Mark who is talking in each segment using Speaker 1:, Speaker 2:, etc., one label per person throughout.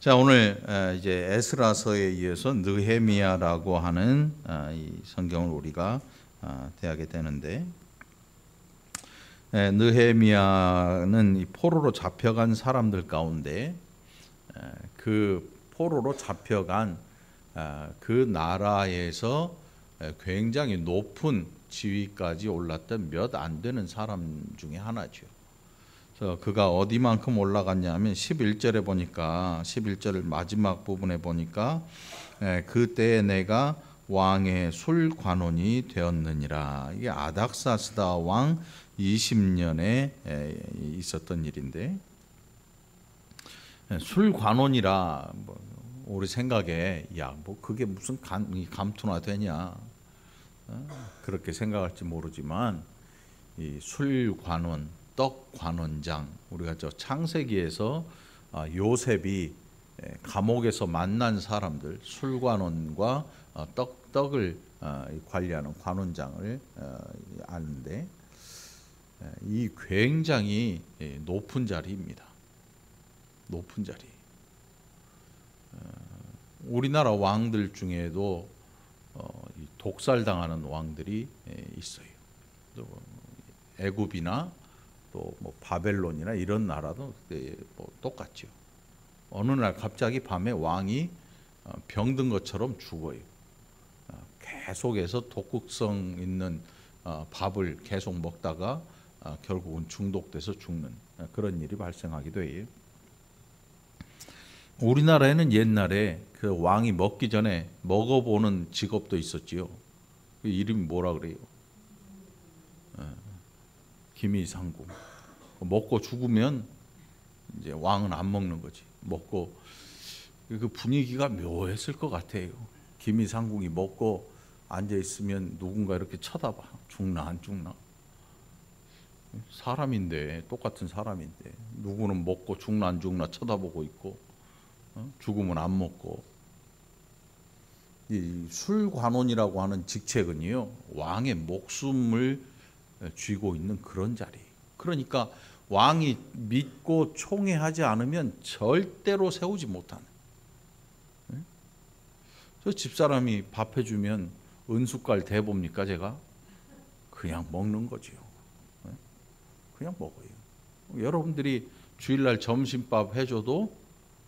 Speaker 1: 자, 오늘 이제 에스라서에 이어서 느헤미야라고 하는 이 성경을 우리가 대하게 되는데, 느헤미야는 이 포로로 잡혀간 사람들 가운데 그 포로로 잡혀간 그 나라에서 굉장히 높은 지위까지 올랐던 몇 안 되는 사람 중에 하나죠. 그래서 그가 어디만큼 올라갔냐면 11절에 보니까 11절 마지막 부분에 보니까 그때에 내가 왕의 술관원이 되었느니라. 이게 아닥사스다 왕 20년에 있었던 일인데, 술관원이라 우리 생각에 뭐 그게 무슨 감투나 되냐 그렇게 생각할지 모르지만, 이 술관원, 떡관원장, 우리가 저 창세기에서 요셉이 감옥에서 만난 사람들, 술관원과 떡을 관리하는 관원장을 아는데, 이 굉장히 높은 자리입니다. 높은 자리. 우리나라 왕들 중에도 독살당하는 왕들이 있어요. 애굽이나 또 뭐 바벨론이나 이런 나라도 뭐 똑같죠. 어느 날 갑자기 밤에 왕이 병든 것처럼 죽어요. 계속해서 독극성 있는 밥을 계속 먹다가 결국은 중독돼서 죽는 그런 일이 발생하기도 해요. 우리나라에는 옛날에 그 왕이 먹기 전에 먹어보는 직업도 있었지요. 그 이름이 뭐라 그래요? 기미상궁. 먹고 죽으면 이제 왕은 안 먹는 거지. 먹고 그 분위기가 묘했을 것 같아요. 기미상궁이 먹고 앉아 있으면 누군가 이렇게 쳐다봐. 죽나 안 죽나? 사람인데, 똑같은 사람인데 누구는 먹고 죽나 안 죽나 쳐다보고 있고, 죽으면 안 먹고. 이 술관원이라고 하는 직책은요, 왕의 목숨을 쥐고 있는 그런 자리. 그러니까 왕이 믿고 총애하지 않으면 절대로 세우지 못하는. 저 집사람이 밥 해주면 은숟갈 대봅니까 제가? 그냥 먹는 거지요. 그냥 먹어요. 여러분들이 주일날 점심밥 해줘도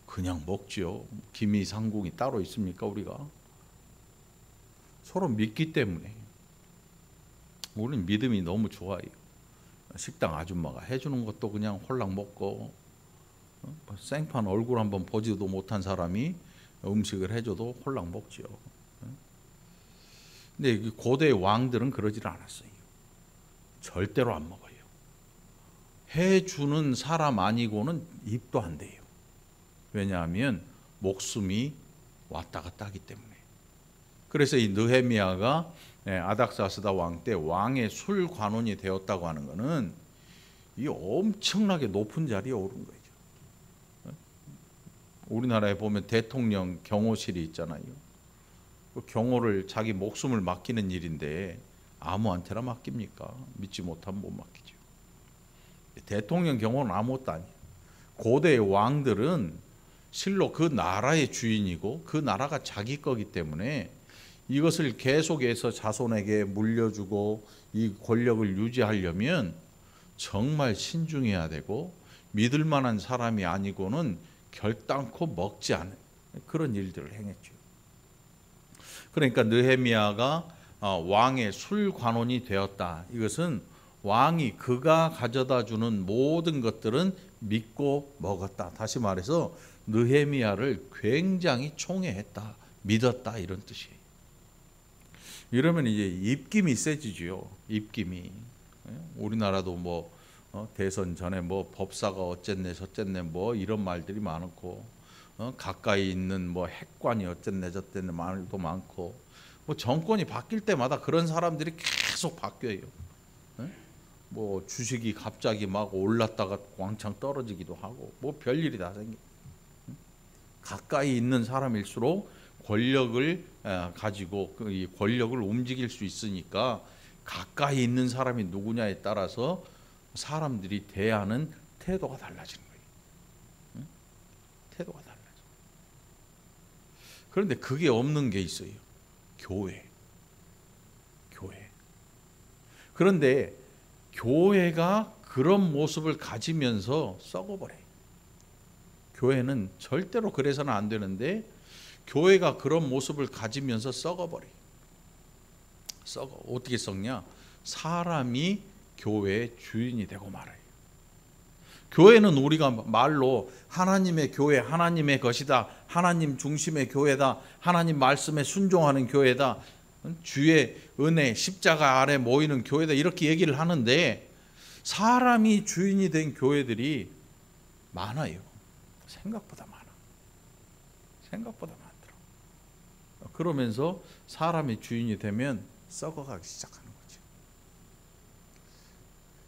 Speaker 1: 그냥 먹지요. 기미상궁이 따로 있습니까 우리가? 서로 믿기 때문에. 우리는 믿음이 너무 좋아요. 식당 아줌마가 해주는 것도 그냥 홀랑 먹고, 생판 얼굴 한번 보지도 못한 사람이 음식을 해줘도 홀랑 먹지요. 근데 고대 왕들은 그러질 않았어요. 절대로 안 먹어요. 해주는 사람 아니고는 입도 안 돼요. 왜냐하면 목숨이 왔다 갔다 하기 때문에. 그래서 이 느헤미야가 아닥사스다 왕 때 왕의 술관원이 되었다고 하는 것은 이 엄청나게 높은 자리에 오른 거죠. 우리나라에 보면 대통령 경호실이 있잖아요. 그 경호를 자기 목숨을 맡기는 일인데 아무한테나 맡깁니까? 믿지 못하면 못 맡기죠. 대통령 경호는 아무것도 아니에요. 고대의 왕들은 실로 그 나라의 주인이고 그 나라가 자기 거기 때문에 이것을 계속해서 자손에게 물려주고 이 권력을 유지하려면 정말 신중해야 되고 믿을 만한 사람이 아니고는 결단코 먹지 않은 그런 일들을 행했죠. 그러니까 느헤미야가 왕의 술관원이 되었다. 이것은 왕이 그가 가져다 주는 모든 것들은 믿고 먹었다. 다시 말해서 느헤미야를 굉장히 총애했다, 믿었다, 이런 뜻이에요. 이러면 이제 입김이 세지죠. 입김이. 우리나라도 뭐 대선 전에 뭐 법사가 어쨌네 저쨌네 뭐 이런 말들이 많고, 가까이 있는 뭐 핵관이 어쨌네 저쨌네 말도 많고, 뭐 정권이 바뀔 때마다 그런 사람들이 계속 바뀌어요. 뭐 주식이 갑자기 막 올랐다가 왕창 떨어지기도 하고, 뭐 별일이 다 생겨. 가까이 있는 사람일수록 권력을 가지고 이 권력을 움직일 수 있으니까 가까이 있는 사람이 누구냐에 따라서 사람들이 대하는 태도가 달라지는 거예요. 태도가 달라져. 그런데 그게 없는 게 있어요. 교회. 그런데 교회가 그런 모습을 가지면서 썩어버려요. 교회는 절대로 그래서는 안 되는데 교회가 그런 모습을 가지면서 썩어버려요. 어떻게 썩냐? 사람이 교회의 주인이 되고 말아요. 교회는 우리가 말로 하나님의 교회, 하나님의 것이다, 하나님 중심의 교회다, 하나님 말씀에 순종하는 교회다, 주의 은혜, 십자가 아래 모이는 교회다, 이렇게 얘기를 하는데 사람이 주인이 된 교회들이 많아요. 생각보다 많더라고요. 그러면서 사람이 주인이 되면 썩어가기 시작하는 거죠.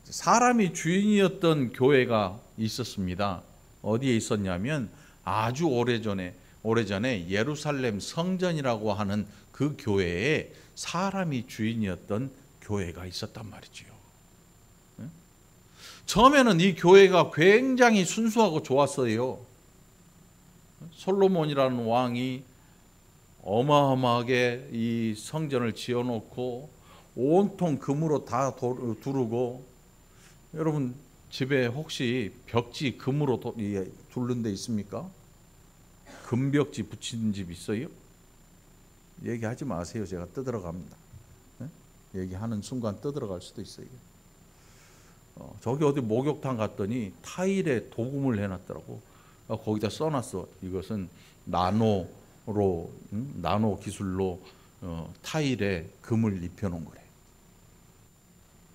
Speaker 1: 사람이 주인이었던 교회가 있었습니다. 어디에 있었냐면 아주 오래전에 예루살렘 성전이라고 하는 그 교회에 사람이 주인이었던 교회가 있었단 말이지요. 처음에는 이 교회가 굉장히 순수하고 좋았어요. 솔로몬이라는 왕이 어마어마하게 이 성전을 지어놓고 온통 금으로 다 두르고, 여러분 집에 혹시 벽지 금으로 두른 데 있습니까? 금벽지 붙인 집 있어요? 얘기하지 마세요. 제가 떠들어갑니다. 얘기하는 순간 떠들어갈 수도 있어요. 저기 어디 목욕탕 갔더니 타일에 도금을 해놨더라고. 거기다 써놨어. 이것은 나노 기술로 타일에 금을 입혀놓은 거래.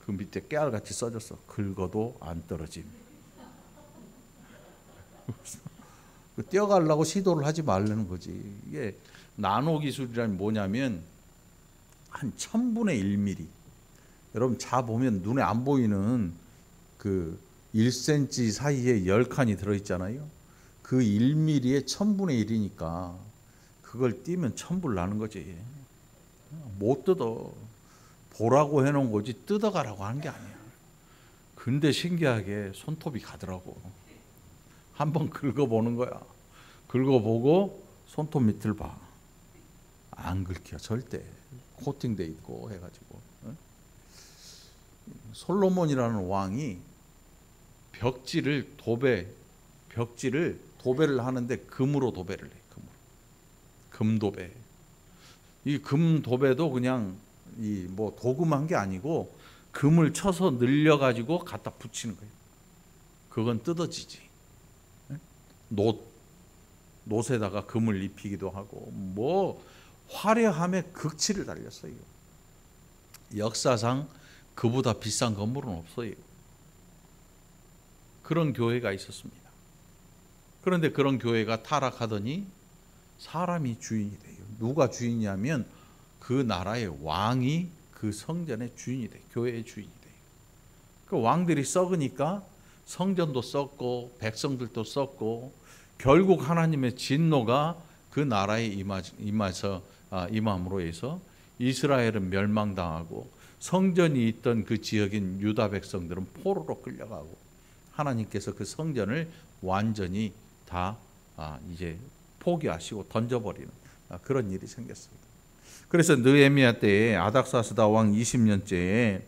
Speaker 1: 그 밑에 깨알같이 써졌어. 긁어도 안 떨어짐. 떼어가려고 시도를 하지 말라는 거지. 이게 나노 기술이란 뭐냐면 한 1000분의 1mm. 여러분 자 보면 눈에 안 보이는 그 1cm 사이에 10칸이 들어있잖아요. 그 1mm에 1000분의 1이니까 그걸 띄면 천불 나는 거지. 못 뜯어. 보라고 해놓은 거지 뜯어가라고 하는 게 아니야. 근데 신기하게 손톱이 가더라고. 한번 긁어보는 거야. 긁어보고 손톱 밑을 봐. 안 긁혀 절대. 코팅돼 있고 해가지고. 솔로몬이라는 왕이 벽지를 도배를 하는데 금으로 도배를 해. 금도배. 이 금도배도 그냥 뭐 도금한 게 아니고 금을 쳐서 늘려가지고 갖다 붙이는 거예요. 그건 뜯어지지. 놋에다가 금을 입히기도 하고 뭐 화려함의 극치를 달렸어요. 역사상 그보다 비싼 건물은 없어요. 그런 교회가 있었습니다. 그런데 그런 교회가 타락하더니 사람이 주인이 돼요. 누가 주인이냐면 그 나라의 왕이 그 성전의 주인이 돼요. 교회의 주인이 돼요. 그 왕들이 썩으니까 성전도 썩고 백성들도 썩고 결국 하나님의 진노가 그 나라에 임함으로 해서 이스라엘은 멸망당하고 성전이 있던 그 지역인 유다 백성들은 포로로 끌려가고 하나님께서 그 성전을 완전히 다 이제 포기하시고 던져버리는 그런 일이 생겼습니다. 그래서 느헤미야 때에 아닥사스다 왕 20년째에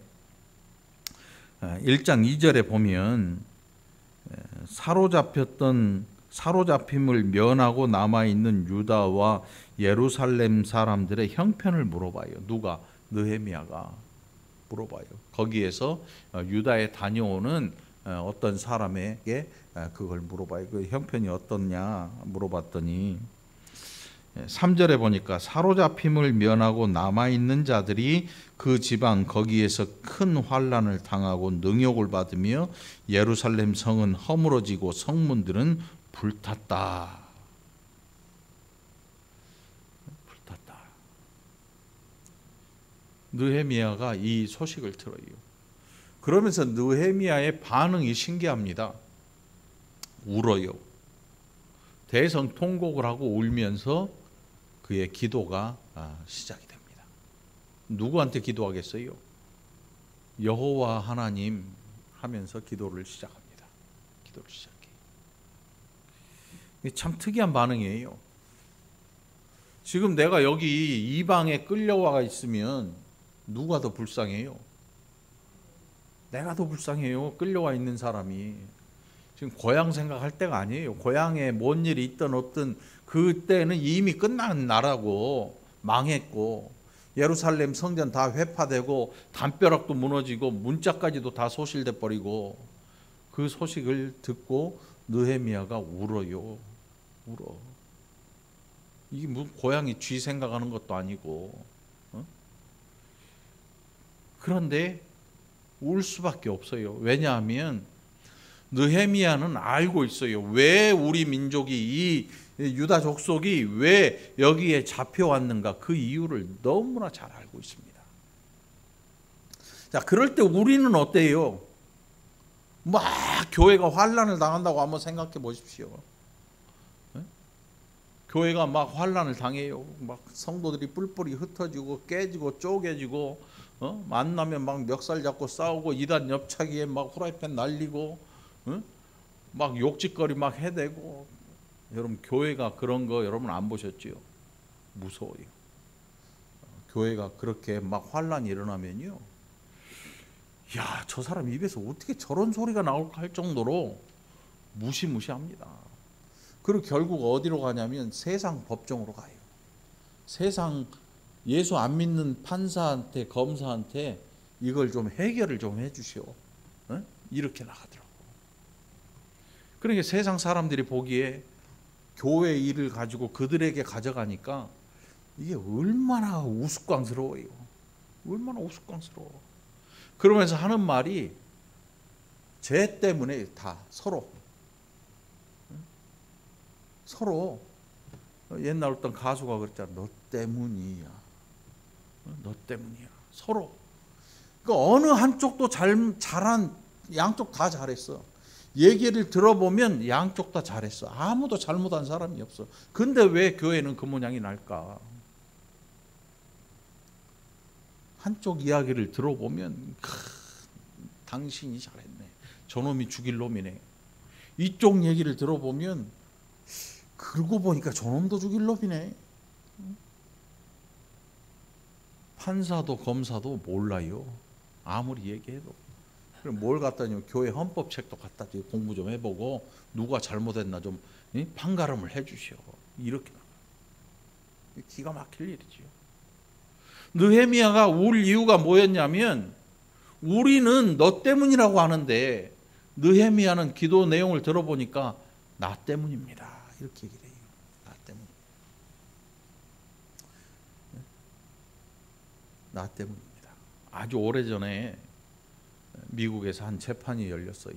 Speaker 1: 1장 2절에 보면 사로잡힘을 면하고 남아있는 유다와 예루살렘 사람들의 형편을 물어봐요. 누가? 느헤미야가 물어봐요. 거기에서 유다에 다녀오는 어떤 사람에게 그걸 물어봐요. 그 형편이 어떻냐 물어봤더니 3절에 보니까 사로잡힘을 면하고 남아있는 자들이 그 지방 거기에서 큰 환난을 당하고 능욕을 받으며 예루살렘 성은 허물어지고 성문들은 불탔다. 느헤미야가 이 소식을 들어요. 그러면서 느헤미야의 반응이 신기합니다. 울어요. 대성통곡을 하고 울면서 그의 기도가 시작이 됩니다. 누구한테 기도하겠어요? 여호와 하나님 하면서 기도를 시작합니다. 기도를 시작해요. 참 특이한 반응이에요. 지금 내가 여기 이방에 끌려와 있으면 누가 더 불쌍해요? 내가 더 불쌍해요. 끌려와 있는 사람이. 지금 고향 생각할 때가 아니에요. 고향에 뭔 일이 있든 없든 그때는 이미 끝난 나라고 망했고 예루살렘 성전 다 회파되고 담벼락도 무너지고 문짝까지도 다 소실돼 버리고 그 소식을 듣고 느헤미야가 울어요. 울어. 이게 무슨 고향이 쥐 생각하는 것도 아니고. 그런데 울 수밖에 없어요. 왜냐하면 느헤미야는 알고 있어요. 왜 우리 민족이 이 유다 족속이 왜 여기에 잡혀왔는가 그 이유를 너무나 잘 알고 있습니다. 자, 그럴 때 우리는 어때요? 막 교회가 환난을 당한다고 한번 생각해 보십시오. 교회가 막 환난을 당해요. 막 성도들이 뿔뿔이 흩어지고 깨지고 쪼개지고 만나면 막 멱살 잡고 싸우고 이단 옆차기에 막 후라이팬 날리고 막 욕짓거리 막 해대고. 여러분 교회가 그런 거 여러분 안 보셨지요? 무서워요. 교회가 그렇게 막 환난이 일어나면요, 야, 저 사람 입에서 어떻게 저런 소리가 나올까 할 정도로 무시무시합니다. 그리고 결국 어디로 가냐면 세상 법정으로 가요. 세상 예수 안 믿는 판사한테 검사한테 이걸 좀 해결을 좀 해주시오. 이렇게 나가더라고. 그러니까 세상 사람들이 보기에 교회 일을 가지고 그들에게 가져가니까 이게 얼마나 우스꽝스러워요. 얼마나 우스꽝스러워. 그러면서 하는 말이 죄 때문에 다 서로 옛날 어떤 가수가 그랬잖아. 너 때문이야. 너 때문이야. 서로. 그러니까 어느 한쪽도 잘한 양쪽 다 잘했어. 얘기를 들어보면 양쪽 다 잘했어. 아무도 잘못한 사람이 없어. 근데 왜 교회는 그 모양이 날까? 한쪽 이야기를 들어보면 당신이 잘했네. 저놈이 죽일 놈이네. 이쪽 얘기를 들어보면 그러고 보니까 저놈도 죽일 놈이네. 판사도 검사도 몰라요. 아무리 얘기해도. 그럼 뭘 갖다니 교회 헌법책도 갖다 공부 좀 해보고 누가 잘못했나 좀 판가름을 해주시오. 이렇게 기가 막힐 일이지요. 느헤미야가 울 이유가 뭐였냐면 우리는 너 때문이라고 하는데 느헤미야는 기도 내용을 들어보니까 나 때문입니다. 이렇게 얘기를 해요. 나 때문. 나 때문입니다. 아주 오래전에 미국에서 한 재판이 열렸어요.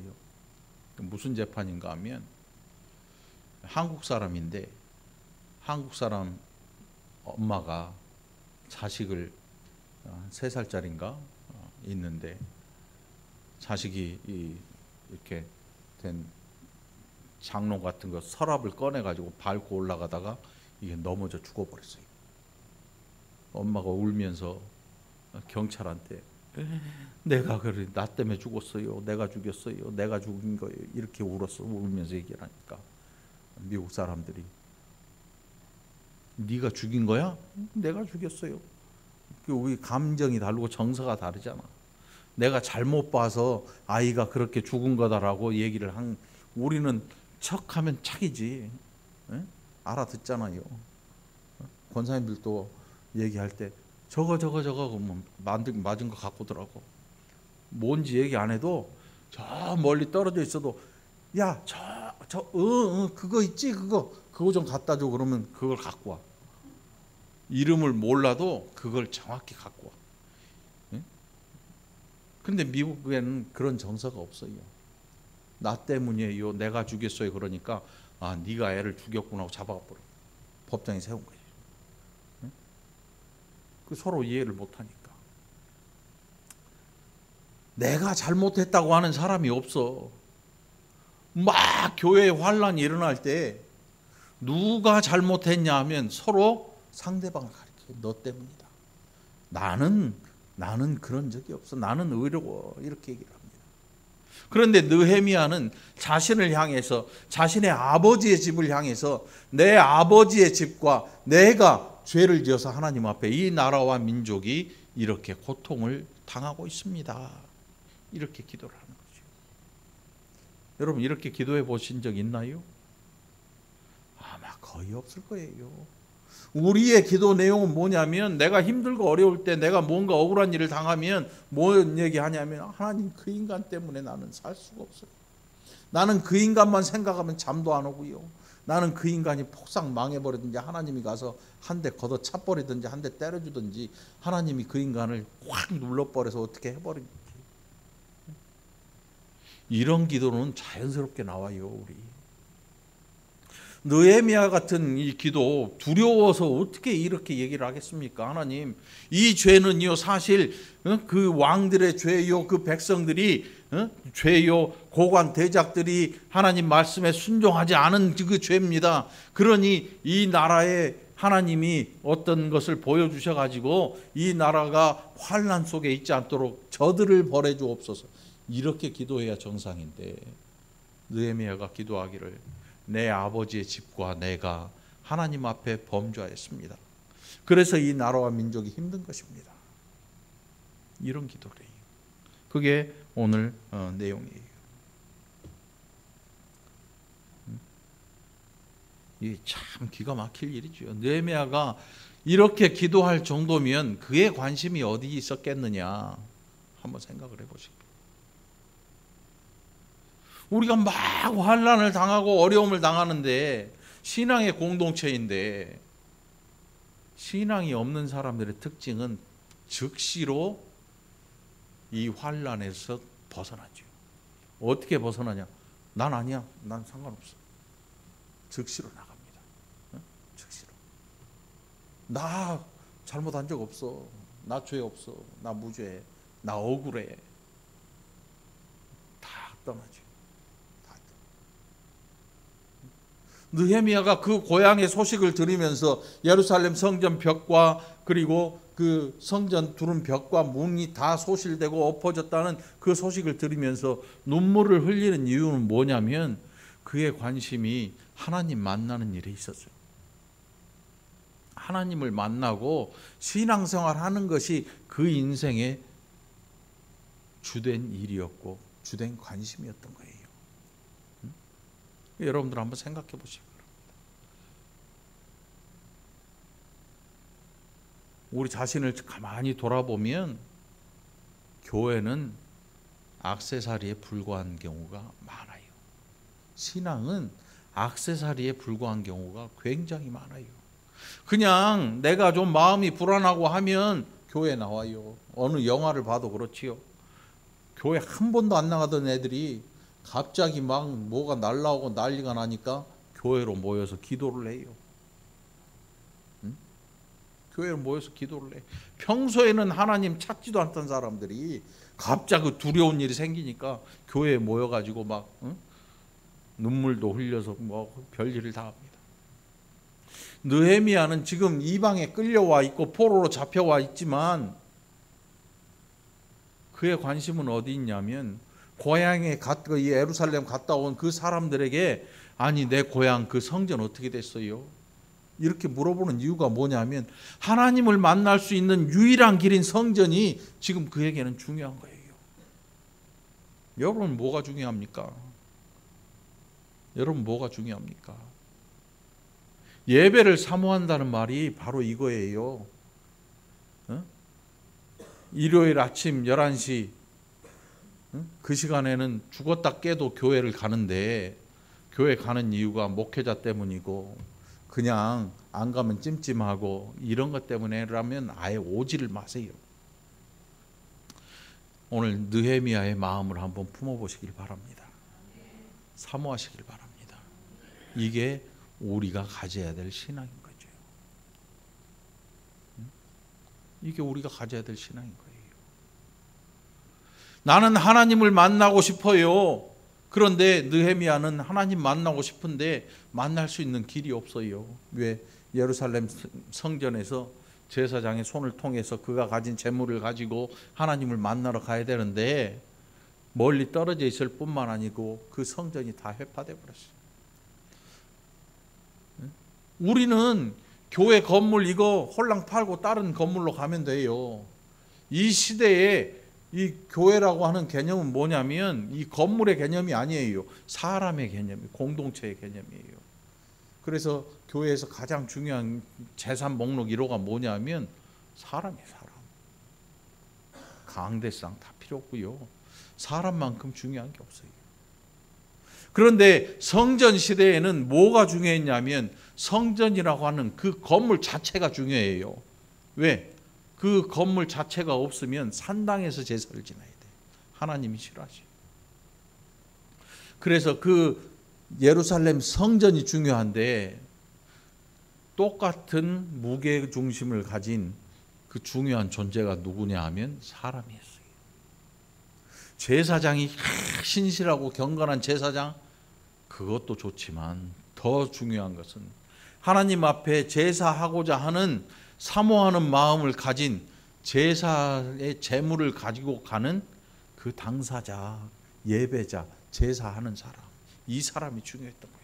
Speaker 1: 무슨 재판인가 하면 한국 사람인데 한국 사람 엄마가 자식을 3살짜리인가 있는데 자식이 이렇게 된 장롱 같은 거 서랍을 꺼내가지고 밟고 올라가다가 이게 넘어져 죽어버렸어요. 엄마가 울면서 경찰한테 내가 그래 나 때문에 죽었어요. 내가 죽였어요. 내가 죽인 거예요. 이렇게 울면서 얘기를 하니까 미국 사람들이 네가 죽인 거야? 내가 죽였어요. 우리 감정이 다르고 정서가 다르잖아. 내가 잘못 봐서 아이가 그렇게 죽은 거다라고 얘기를 한 우리는 척하면 착이지. 에? 알아듣잖아요. 권사님들도 얘기할 때 저거 맞은 거 갖고 오더라고. 뭔지 얘기 안 해도 저 멀리 떨어져 있어도 야 그거 있지 그거 좀 갖다 줘. 그러면 그걸 갖고 와. 이름을 몰라도 그걸 정확히 갖고 와. 근데 미국에는 그런 정서가 없어요. 나 때문이에요. 내가 죽였어요. 그러니까 아 네가 애를 죽였구나 하고 잡아버려. 법정에 세운 거예요. 그 서로 이해를 못하니까. 내가 잘못했다고 하는 사람이 없어. 막 교회에 환란이 일어날 때 누가 잘못했냐 하면 서로 상대방을 가리켜요. 너 때문이다. 나는 그런 적이 없어. 나는 의로워. 이렇게 얘기를 합니다. 그런데 느헤미야는 자신을 향해서 자신의 아버지의 집을 향해서 내 아버지의 집과 내가 죄를 지어서 하나님 앞에 이 나라와 민족이 이렇게 고통을 당하고 있습니다. 이렇게 기도를 하는 거죠. 여러분 이렇게 기도해 보신 적 있나요? 아마 거의 없을 거예요. 우리의 기도 내용은 뭐냐면 내가 힘들고 어려울 때 내가 뭔가 억울한 일을 당하면 뭔 얘기하냐면 하나님 그 인간 때문에 나는 살 수가 없어요. 나는 그 인간만 생각하면 잠도 안 오고요. 나는 그 인간이 폭삭 망해버리든지 하나님이 가서 한 대 걷어 차버리든지 한 대 때려주든지 하나님이 그 인간을 확 눌러버려서 어떻게 해버리든지 이런 기도는 자연스럽게 나와요. 우리 느헤미야 같은 이 기도 두려워서 어떻게 이렇게 얘기를 하겠습니까? 하나님 이 죄는요 사실 그 왕들의 죄요 그 백성들이 죄요 고관 대작들이 하나님 말씀에 순종하지 않은 그 죄입니다. 그러니 이 나라에 하나님이 어떤 것을 보여주셔 가지고 이 나라가 환난 속에 있지 않도록 저들을 벌해 주옵소서. 이렇게 기도해야 정상인데 느헤미야가 기도하기를 내 아버지의 집과 내가 하나님 앞에 범죄하였습니다. 그래서 이 나라와 민족이 힘든 것입니다. 이런 기도를 해요. 그게 오늘 내용이에요. 이게 참 기가 막힐 일이죠. 느헤미야가 이렇게 기도할 정도면 그의 관심이 어디 있었겠느냐 한번 생각을 해보시고. 우리가 막 환난을 당하고 어려움을 당하는데 신앙의 공동체인데 신앙이 없는 사람들의 특징은 즉시로 이 환난에서 벗어나죠. 어떻게 벗어나냐? 난 아니야. 난 상관없어. 즉시로 나갑니다. 즉시로. 나 잘못한 적 없어. 나 죄 없어. 나 무죄. 나 억울해. 다 떠나죠. 느헤미야가 그 고향의 소식을 들으면서 예루살렘 성전 벽과 그리고 그 성전 두른 벽과 문이 다 소실되고 엎어졌다는 그 소식을 들으면서 눈물을 흘리는 이유는 뭐냐면 그의 관심이 하나님 만나는 일에 있었어요. 하나님을 만나고 신앙생활 하는 것이 그 인생의 주된 일이었고 주된 관심이었던 거예요. 여러분들 한번 생각해 보시기 바랍니다. 우리 자신을 가만히 돌아보면 교회는 액세서리에 불과한 경우가 많아요. 신앙은 액세서리에 불과한 경우가 굉장히 많아요. 그냥 내가 좀 마음이 불안하고 하면 교회 나와요. 어느 영화를 봐도 그렇지요. 교회 한 번도 안 나가던 애들이 갑자기 막 뭐가 날라오고 난리가 나니까 교회로 모여서 기도를 해요. 응? 교회로 모여서 기도를 해. 평소에는 하나님 찾지도 않던 사람들이 갑자기 두려운 일이 생기니까 교회에 모여가지고 막 눈물도 흘려서 뭐 별일을 다 합니다. 느헤미야는 지금 이방에 끌려와 있고 포로로 잡혀와 있지만 그의 관심은 어디 있냐면 고향에 이 예루살렘 갔다 온 그 사람들에게 아니 내 고향 그 성전 어떻게 됐어요? 이렇게 물어보는 이유가 뭐냐면 하나님을 만날 수 있는 유일한 길인 성전이 지금 그에게는 중요한 거예요. 여러분 뭐가 중요합니까? 여러분 뭐가 중요합니까? 예배를 사모한다는 말이 바로 이거예요. 일요일 아침 11시 그 시간에는 죽었다 깨도 교회를 가는데 교회 가는 이유가 목회자 때문이고 그냥 안 가면 찜찜하고 이런 것 때문에라면 아예 오지를 마세요. 오늘 느헤미야의 마음을 한번 품어보시길 바랍니다. 사모하시길 바랍니다. 이게 우리가 가져야 될 신앙인 거죠. 이게 우리가 가져야 될 신앙인 거예요. 나는 하나님을 만나고 싶어요. 그런데 느헤미야는 하나님 만나고 싶은데 만날 수 있는 길이 없어요. 왜? 예루살렘 성전에서 제사장의 손을 통해서 그가 가진 재물을 가지고 하나님을 만나러 가야 되는데 멀리 떨어져 있을 뿐만 아니고 그 성전이 다 회파되어 버렸어요. 우리는 교회 건물 이거 홀랑 팔고 다른 건물로 가면 돼요. 이 시대에 이 교회라고 하는 개념은 뭐냐면 이 건물의 개념이 아니에요. 사람의 개념이, 공동체의 개념이에요. 그래서 교회에서 가장 중요한 재산 목록 1호가 뭐냐면 사람이에요. 사람. 강대상 다 필요 없고요. 사람만큼 중요한 게 없어요. 그런데 성전 시대에는 뭐가 중요했냐면 성전이라고 하는 그 건물 자체가 중요해요. 왜? 그 건물 자체가 없으면 산당에서 제사를 지내야 돼. 하나님이 싫어하시죠. 그래서 그 예루살렘 성전이 중요한데 똑같은 무게 중심을 가진 그 중요한 존재가 누구냐 하면 사람이었어요. 제사장이 신실하고 경건한 제사장, 그것도 좋지만 더 중요한 것은 하나님 앞에 제사하고자 하는 사모하는 마음을 가진 제사의 제물을 가지고 가는 그 당사자, 예배자, 제사하는 사람, 이 사람이 중요했던 거예요.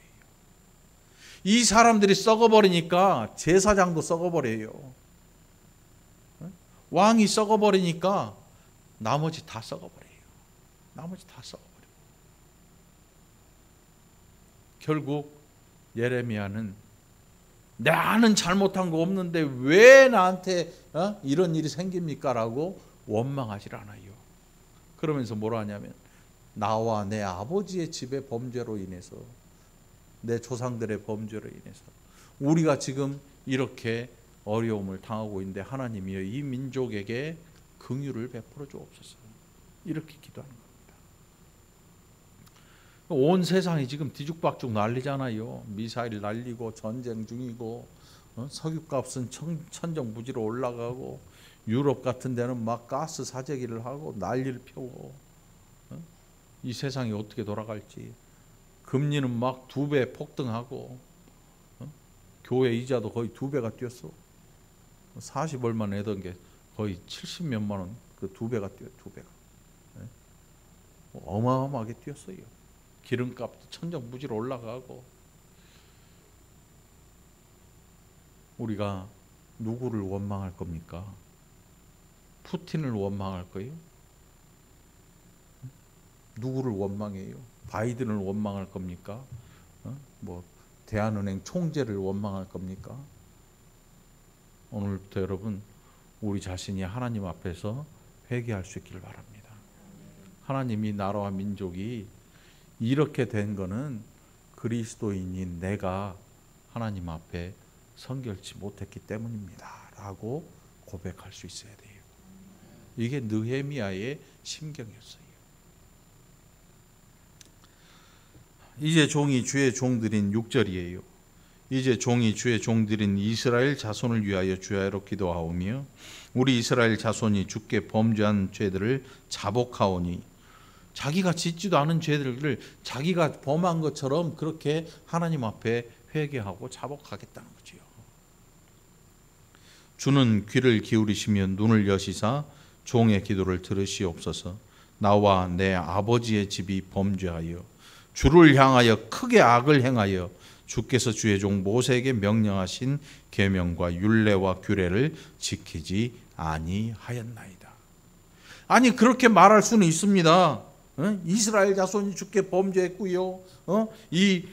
Speaker 1: 이 사람들이 썩어버리니까 제사장도 썩어버려요. 왕이 썩어버리니까 나머지 다 썩어버려요. 나머지 다 썩어버려요. 결국 예레미야는 나는 잘못한 거 없는데 왜 나한테 이런 일이 생깁니까? 라고 원망하질 않아요. 그러면서 뭐라 하냐면 나와 내 아버지의 집의 범죄로 인해서, 내 조상들의 범죄로 인해서 우리가 지금 이렇게 어려움을 당하고 있는데 하나님이여 이 민족에게 긍휼을 베풀어 주옵소서. 이렇게 기도하는 겁니다. 온 세상이 지금 뒤죽박죽 난리잖아요. 미사일 날리고 전쟁 중이고 석유값은 천정부지로 올라가고 유럽 같은 데는 막 가스 사재기를 하고 난리를 펴고 이 세상이 어떻게 돌아갈지. 금리는 막 2배 폭등하고 교회 이자도 거의 2배가 뛰었어. 40얼마 내던 게 거의 70몇만 원, 그 2배가 뛰어요. 2배가. 어마어마하게 뛰었어요. 기름값도 천정부지로 올라가고. 우리가 누구를 원망할 겁니까? 푸틴을 원망할 거예요? 누구를 원망해요? 바이든을 원망할 겁니까? 뭐 대한은행 총재를 원망할 겁니까? 오늘부터 여러분 우리 자신이 하나님 앞에서 회개할 수 있기를 바랍니다. 하나님이 나라와 민족이 이렇게 된 거는 그리스도인인 내가 하나님 앞에 성결치 못했기 때문입니다 라고 고백할 수 있어야 돼요. 이게 느헤미야의 심경이었어요. 이제 종이 주의 종들인 6절이에요. 이제 종이 주의 종들인 이스라엘 자손을 위하여 주야로 기도하오며 우리 이스라엘 자손이 주께 범죄한 죄들을 자복하오니, 자기가 짓지도 않은 죄들을 자기가 범한 것처럼 그렇게 하나님 앞에 회개하고 자복하겠다는 거지요. 주는 귀를 기울이시며 눈을 여시사 종의 기도를 들으시옵소서. 나와 내 아버지의 집이 범죄하여 주를 향하여 크게 악을 행하여 주께서 주의 종 모세에게 명령하신 계명과 율례와 규례를 지키지 아니하였나이다. 아니 그렇게 말할 수는 있습니다. 이스라엘 자손이 주께 범죄했고요. 이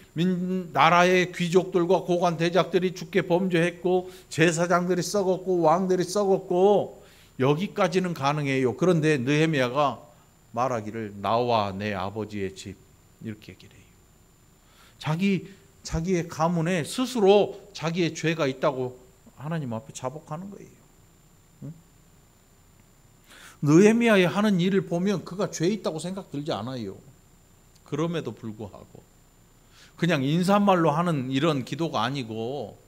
Speaker 1: 나라의 귀족들과 고관 대작들이 주께 범죄했고 제사장들이 썩었고 왕들이 썩었고 여기까지는 가능해요. 그런데 느헤미야가 말하기를 나와 내 아버지의 집 이렇게 얘기를 해요. 자기의 가문에 스스로 자기의 죄가 있다고 하나님 앞에 자복하는 거예요. 느헤미야의 하는 일을 보면 그가 죄 있다고 생각 들지 않아요. 그럼에도 불구하고 그냥 인사말로 하는 이런 기도가 아니고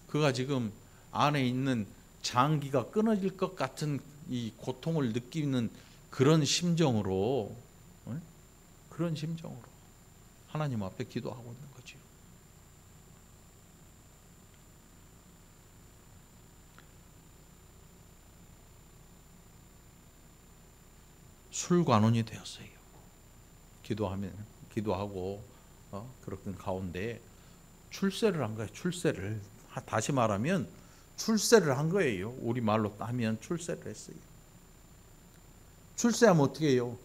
Speaker 1: 그가 지금 안에 있는 장기가 끊어질 것 같은 이 고통을 느끼는 그런 심정으로 하나님 앞에 기도하고 있는 거죠. 술관원이 되었어요. 기도하고 그런 가운데 출세를 한 거예요. 출세를 다시 말하면 출세를 한 거예요. 우리 말로 하면 출세를 했어요. 출세하면 어떻게 해요?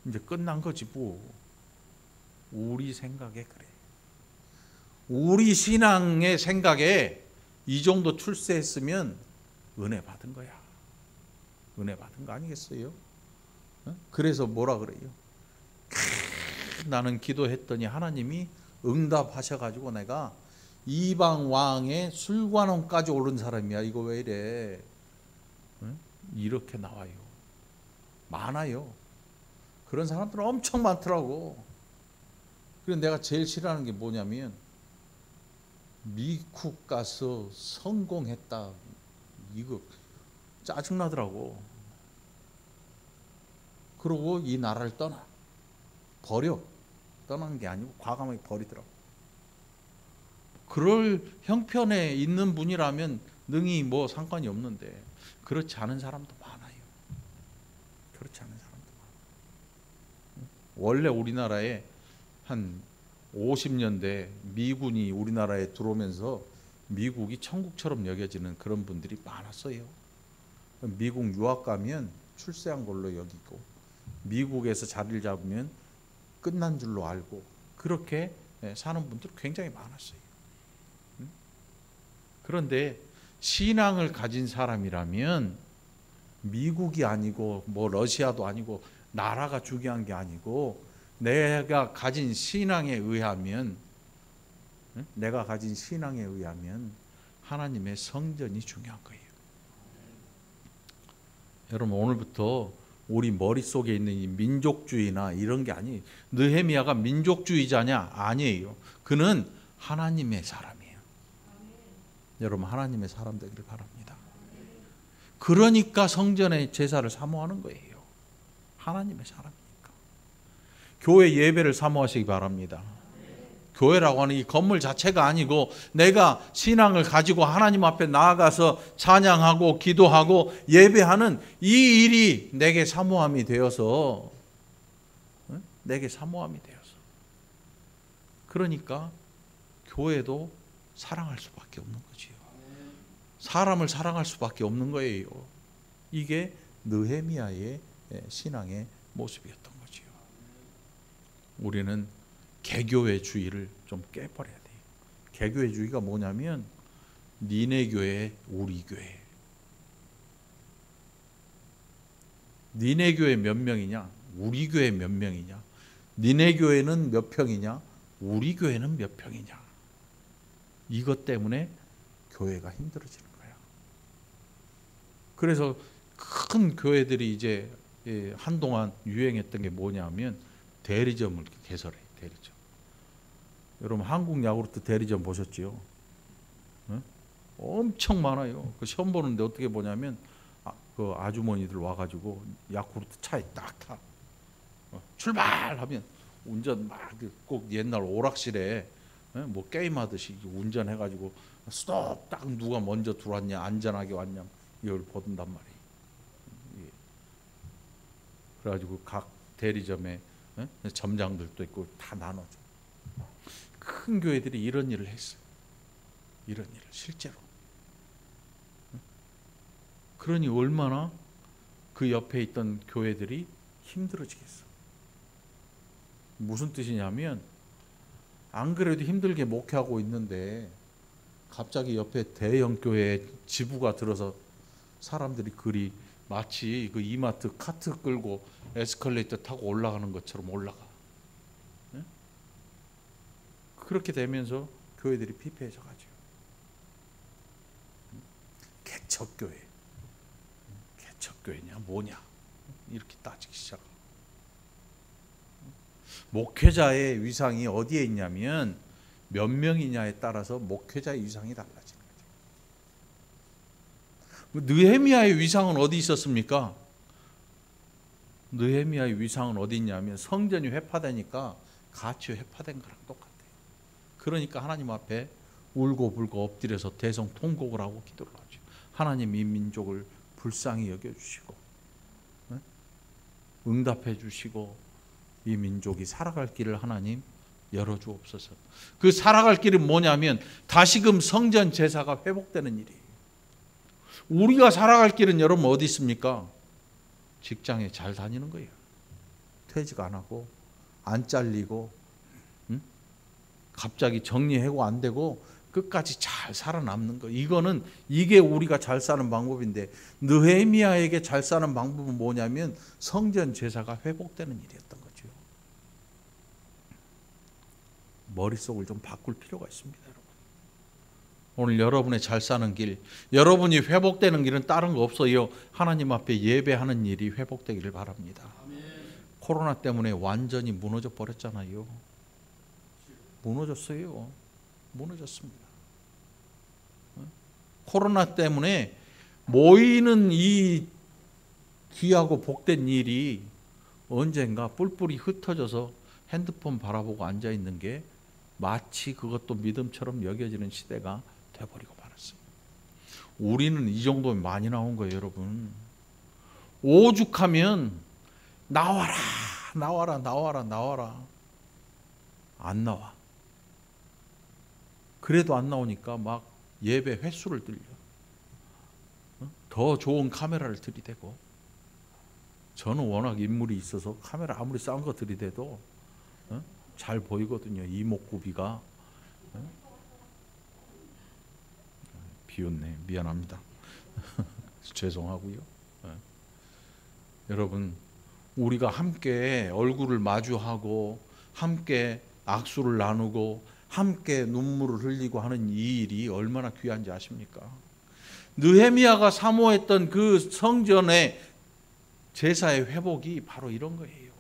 Speaker 1: 이제 끝난 거지 뭐. 우리 생각에 그래. 우리 신앙의 생각에 이 정도 출세했으면 은혜 받은 거야. 은혜 받은 거 아니겠어요? 그래서 뭐라 그래요? 나는 기도했더니 하나님이 응답하셔가지고 내가 이방 왕의 술관원까지 오른 사람이야. 이거 왜 이래? 이렇게 나와요. 많아요. 그런 사람들은 엄청 많더라고. 그래서 내가 제일 싫어하는 게 뭐냐면 미국 가서 성공했다. 이거 짜증나더라고. 그러고 이 나라를 떠나. 버려. 떠나는 게 아니고 과감하게 버리더라고. 그럴 형편에 있는 분이라면 능히 뭐 상관이 없는데 그렇지 않은 사람도 많아요. 그렇지 않은 사람도 많아요. 원래 우리나라에 한 50년대 미군이 우리나라에 들어오면서 미국이 천국처럼 여겨지는 그런 분들이 많았어요. 미국 유학 가면 출세한 걸로 여기고 미국에서 자리를 잡으면 끝난 줄로 알고 그렇게 사는 분들 굉장히 많았어요. 그런데 신앙을 가진 사람이라면 미국이 아니고 뭐 러시아도 아니고 나라가 중요한 게 아니고 내가 가진 신앙에 의하면 하나님의 성전이 중요한 거예요. 여러분 오늘부터 우리 머릿속에 있는 이 민족주의나 이런 게 아니에요. 느헤미야가 민족주의자냐? 아니에요. 그는 하나님의 사람이에요. 여러분 하나님의 사람 되기를 바랍니다. 그러니까 성전의 제사를 사모하는 거예요. 하나님의 사람이니까. 교회 예배를 사모하시기 바랍니다. 교회라고 하는 이 건물 자체가 아니고 내가 신앙을 가지고 하나님 앞에 나아가서 찬양하고 기도하고 예배하는 이 일이 내게 사모함이 되어서 그러니까 교회도 사랑할 수밖에 없는 거지요. 사람을 사랑할 수밖에 없는 거예요. 이게 느헤미야의 신앙의 모습이었던 거지요. 우리는 개교회주의를 좀 깨버려야 돼요. 개교회주의가 뭐냐면 니네 교회, 우리 교회. 니네 교회 몇 명이냐? 우리 교회 몇 명이냐? 니네 교회는 몇 평이냐? 우리 교회는 몇 평이냐? 이것 때문에 교회가 힘들어지는 거야. 그래서 큰 교회들이 이제 한동안 유행했던 게 뭐냐면 대리점을 개설해. 대리점. 여러분 한국 야구르트 대리점 보셨지요? 엄청 많아요. 그 시험 보는데 어떻게 보냐면 그 아주머니들 와가지고 야쿠르트 차에 딱 타. 출발하면 운전 막 꼭 옛날 오락실에 뭐 게임하듯이 운전해가지고 스톱 딱 누가 먼저 들어왔냐 안전하게 왔냐 이걸 보던단 말이에요. 그래가지고 각 대리점에 점장들도 있고 다 나눠줘. 큰 교회들이 이런 일을 했어요. 이런 일을 실제로. 그러니 얼마나 그 옆에 있던 교회들이 힘들어지겠어. 무슨 뜻이냐면 안 그래도 힘들게 목회하고 있는데 갑자기 옆에 대형 교회 지부가 들어서 사람들이 그리 마치 그 이마트 카트 끌고 에스컬레이터 타고 올라가는 것처럼 올라가. 그렇게 되면서 교회들이 피폐해져 가죠. 개척교회. 개척교회냐 뭐냐 이렇게 따지기 시작하고. 목회자의 위상이 어디에 있냐면 몇 명이냐에 따라서 목회자의 위상이 달라지는 거죠. 느헤미야의 위상은 어디 있었습니까? 느헤미야의 위상은 어디 있냐면 성전이 회파되니까 가치 회파된 거랑 똑같아요. 그러니까 하나님 앞에 울고불고 엎드려서 대성통곡을 하고 기도를 하죠. 하나님 이 민족을 불쌍히 여겨주시고 응답해 주시고 이 민족이 살아갈 길을 하나님 열어주옵소서. 그 살아갈 길은 뭐냐면 다시금 성전 제사가 회복되는 일이에요. 우리가 살아갈 길은 여러분 어디 있습니까? 직장에 잘 다니는 거예요. 퇴직 안 하고 안 잘리고 갑자기 정리해고 안 되고 끝까지 잘 살아남는 거. 이게 우리가 잘 사는 방법인데, 느헤미야에게 잘 사는 방법은 뭐냐면 성전 제사가 회복되는 일이었던 거죠. 머릿속을 좀 바꿀 필요가 있습니다, 여러분. 오늘 여러분의 잘 사는 길, 여러분이 회복되는 길은 다른 거 없어요. 하나님 앞에 예배하는 일이 회복되기를 바랍니다. 코로나 때문에 완전히 무너져 버렸잖아요. 무너졌어요. 무너졌습니다. 코로나 때문에 모이는 이 귀하고 복된 일이 언젠가 뿔뿔이 흩어져서 핸드폰 바라보고 앉아있는 게 마치 그것도 믿음처럼 여겨지는 시대가 돼버리고 말았어요. 우리는 이 정도면 많이 나온 거예요, 여러분. 오죽하면 나와라 나와라 나와라 나와라. 안 나와. 그래도 안 나오니까 막 예배 횟수를 들려. 더 좋은 카메라를 들이대고. 저는 워낙 인물이 있어서 카메라 아무리 싼 거 들이대도 잘 보이거든요. 이목구비가. 비웃네. 미안합니다. 죄송하고요. 여러분, 우리가 함께 얼굴을 마주하고 함께 악수를 나누고 함께 눈물을 흘리고 하는 이 일이 얼마나 귀한지 아십니까? 느헤미야가 사모했던 그 성전의 제사의 회복이 바로 이런 거예요.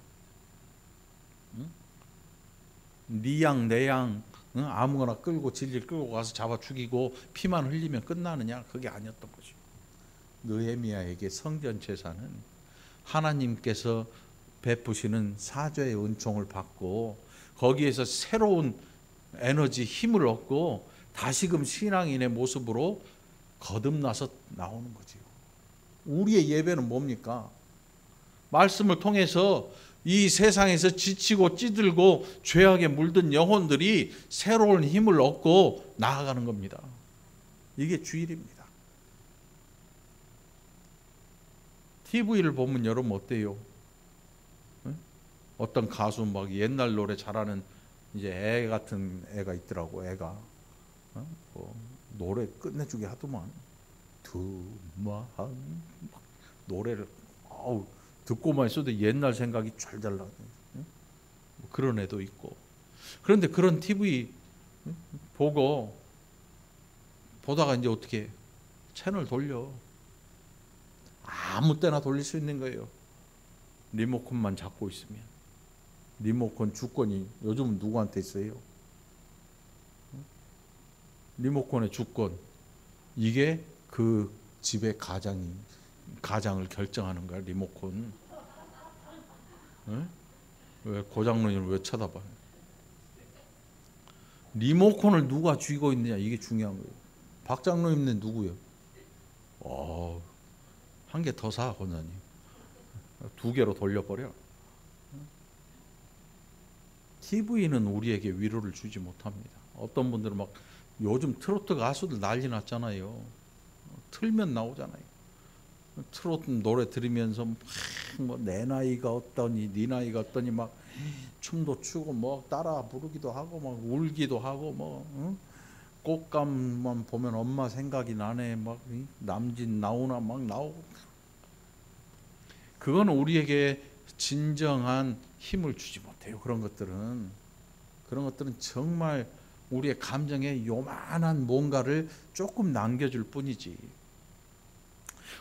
Speaker 1: 네 양 내 양 아무거나 끌고 진리를 끌고 가서 잡아 죽이고 피만 흘리면 끝나느냐? 그게 아니었던 거죠. 느헤미야에게 성전 제사는 하나님께서 베푸시는 사죄의 은총을 받고 거기에서 새로운 에너지, 힘을 얻고 다시금 신앙인의 모습으로 거듭나서 나오는 거지요. 우리의 예배는 뭡니까? 말씀을 통해서 이 세상에서 지치고 찌들고 죄악에 물든 영혼들이 새로운 힘을 얻고 나아가는 겁니다. 이게 주일입니다. TV를 보면 여러분 어때요? 어떤 가수 막 옛날 노래 잘하는 이제 애 같은 애가 있더라고. 애가 노래 끝내주게 하더만. 두마한 노래를 듣고만 있어도 옛날 생각이 잘 나요. 그런 애도 있고. 그런데 그런 TV 보다가 이제 어떻게 채널 돌려. 아무 때나 돌릴 수 있는 거예요. 리모컨만 잡고 있으면. 리모컨 주권이 요즘은 누구한테 있어요? 리모컨의 주권. 이게 그 집의 가장을 결정하는 거야, 리모컨. 왜 고장로님을 왜 쳐다봐요? 리모컨을 누가 쥐고 있느냐, 이게 중요한 거예요. 박 장로님은 누구예요? 한 개 더 사, 권사님. 2개로 돌려버려. TV는 우리에게 위로를 주지 못합니다. 어떤 분들은 막 요즘 트로트 가수들 난리 났잖아요. 틀면 나오잖아요. 트로트 노래 들으면서 뭐 내 나이가 어떠니 네 나이가 어떠니 막 춤도 추고 뭐 따라 부르기도 하고 막 울기도 하고 뭐 꽃감만 보면 엄마 생각이 나네 막 남진 나오나 막 나오고. 그건 우리에게 진정한 힘을 주지 못해요. 그런 것들은 정말 우리의 감정에 요만한 뭔가를 조금 남겨줄 뿐이지.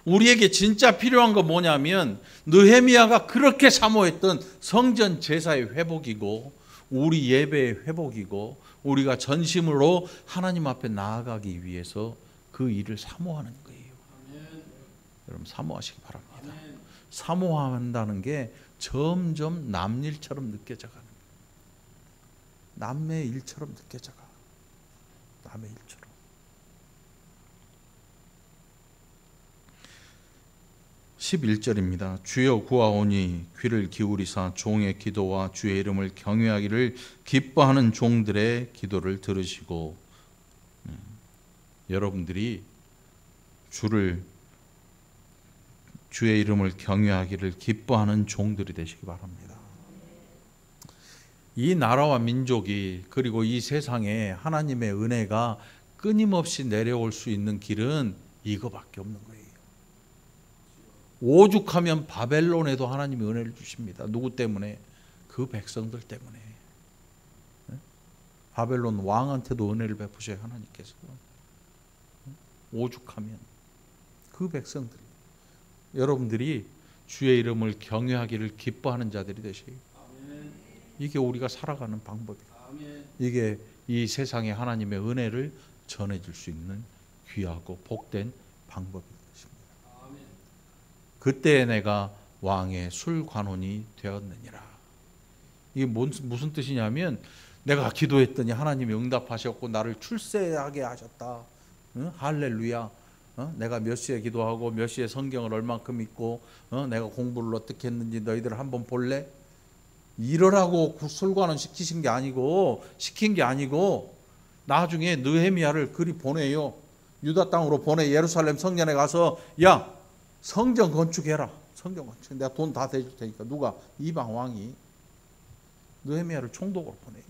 Speaker 1: 우리에게 진짜 필요한 건 뭐냐면 느헤미야가 그렇게 사모했던 성전 제사의 회복이고 우리 예배의 회복이고 우리가 전심으로 하나님 앞에 나아가기 위해서 그 일을 사모하는 거예요. 여러분 사모하시기 바랍니다. 사모한다는 게 점점 남 일처럼 느껴져가는 거예요. 남의 일처럼 느껴져가. 남의 일처럼. 11절입니다. 주여 구하오니 귀를 기울이사 종의 기도와 주의 이름을 경외하기를 기뻐하는 종들의 기도를 들으시고. 여러분들이 주의 이름을 경외하기를 기뻐하는 종들이 되시기 바랍니다. 이 나라와 민족이 그리고 이 세상에 하나님의 은혜가 끊임없이 내려올 수 있는 길은 이거밖에 없는 거예요. 오죽하면 바벨론에도 하나님이 은혜를 주십니다. 누구 때문에? 그 백성들 때문에. 바벨론 왕한테도 은혜를 베푸셔요, 하나님께서. 오죽하면 그 백성들. 여러분들이 주의 이름을 경외하기를 기뻐하는 자들이 되시고, 이게 우리가 살아가는 방법이에요. 이게 이 세상에 하나님의 은혜를 전해줄 수 있는 귀하고 복된 방법이 것입니다. 그때 내가 왕의 술관원이 되었느니라. 이게 무슨 뜻이냐면, 내가 기도했더니 하나님이 응답하셨고 나를 출세하게 하셨다. 응? 할렐루야. 내가 몇 시에 기도하고 몇 시에 성경을 얼만큼 읽고 내가 공부를 어떻게 했는지 너희들 한번 볼래? 이러라고 술관원 시킨 게 아니고 나중에 느헤미야를 그리 보내요. 유다 땅으로 보내. 예루살렘 성전에 가서 야, 성전 건축해라. 성전 건축. 내가 돈 다 대줄 테니까. 누가? 이방 왕이 느헤미야를 총독으로 보내요.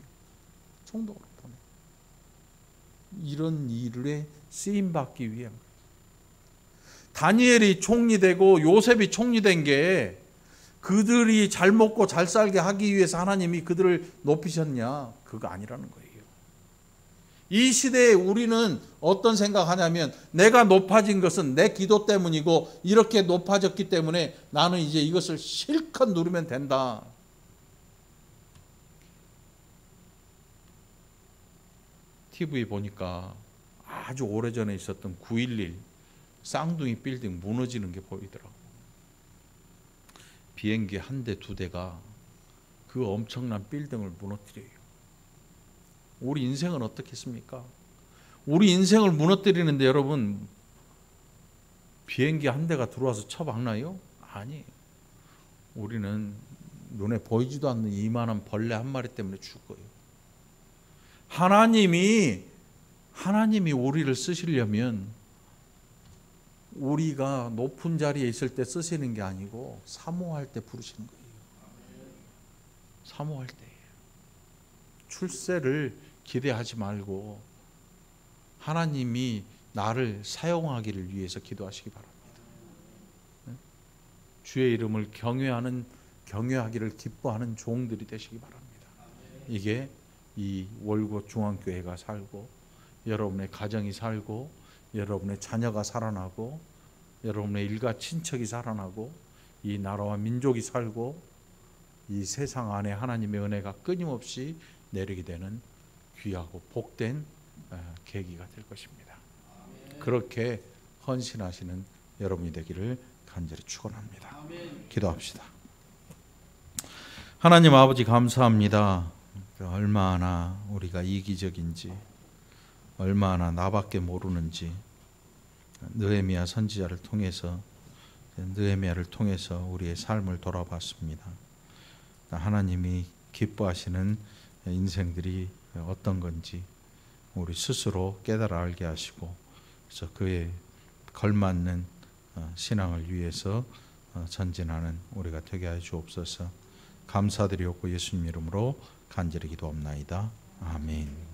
Speaker 1: 총독으로 보내. 이런 일에 쓰임 받기 위한. 다니엘이 총리되고 요셉이 총리된 게 그들이 잘 먹고 잘 살게 하기 위해서 하나님이 그들을 높이셨냐? 그거 아니라는 거예요. 이 시대에 우리는 어떤 생각하냐면, 내가 높아진 것은 내 기도 때문이고 이렇게 높아졌기 때문에 나는 이제 이것을 실컷 누리면 된다. TV 보니까 아주 오래전에 있었던 9.11 쌍둥이 빌딩 무너지는 게 보이더라고. 비행기 한 대, 두 대가 그 엄청난 빌딩을 무너뜨려요. 우리 인생은 어떻겠습니까? 우리 인생을 무너뜨리는데 여러분, 비행기 한 대가 들어와서 쳐박나요? 아니에요. 우리는 눈에 보이지도 않는 이만한 벌레 한 마리 때문에 죽어요. 하나님이 우리를 쓰시려면 우리가 높은 자리에 있을 때 쓰시는 게 아니고 사모할 때 부르시는 거예요. 사모할 때. 출세를 기대하지 말고 하나님이 나를 사용하기를 위해서 기도하시기 바랍니다. 주의 이름을 경외하기를 기뻐하는 종들이 되시기 바랍니다. 이게 이 월곶 중앙교회가 살고, 여러분의 가정이 살고, 여러분의 자녀가 살아나고, 여러분의 일가 친척이 살아나고, 이 나라와 민족이 살고, 이 세상 안에 하나님의 은혜가 끊임없이 내리게 되는 귀하고 복된 계기가 될 것입니다. 그렇게 헌신하시는 여러분이 되기를 간절히 축원합니다. 기도합시다. 하나님 아버지, 감사합니다. 얼마나 우리가 이기적인지, 얼마나 나밖에 모르는지 느헤미야 선지자를 통해서, 느헤미야를 통해서 우리의 삶을 돌아봤습니다. 하나님이 기뻐하시는 인생들이 어떤 건지 우리 스스로 깨달아 알게 하시고, 그래서 그에 걸맞는 신앙을 위해서 전진하는 우리가 되게 하여 주옵소서. 감사드리옵고 예수님 이름으로 간절히 기도합나이다. 아멘.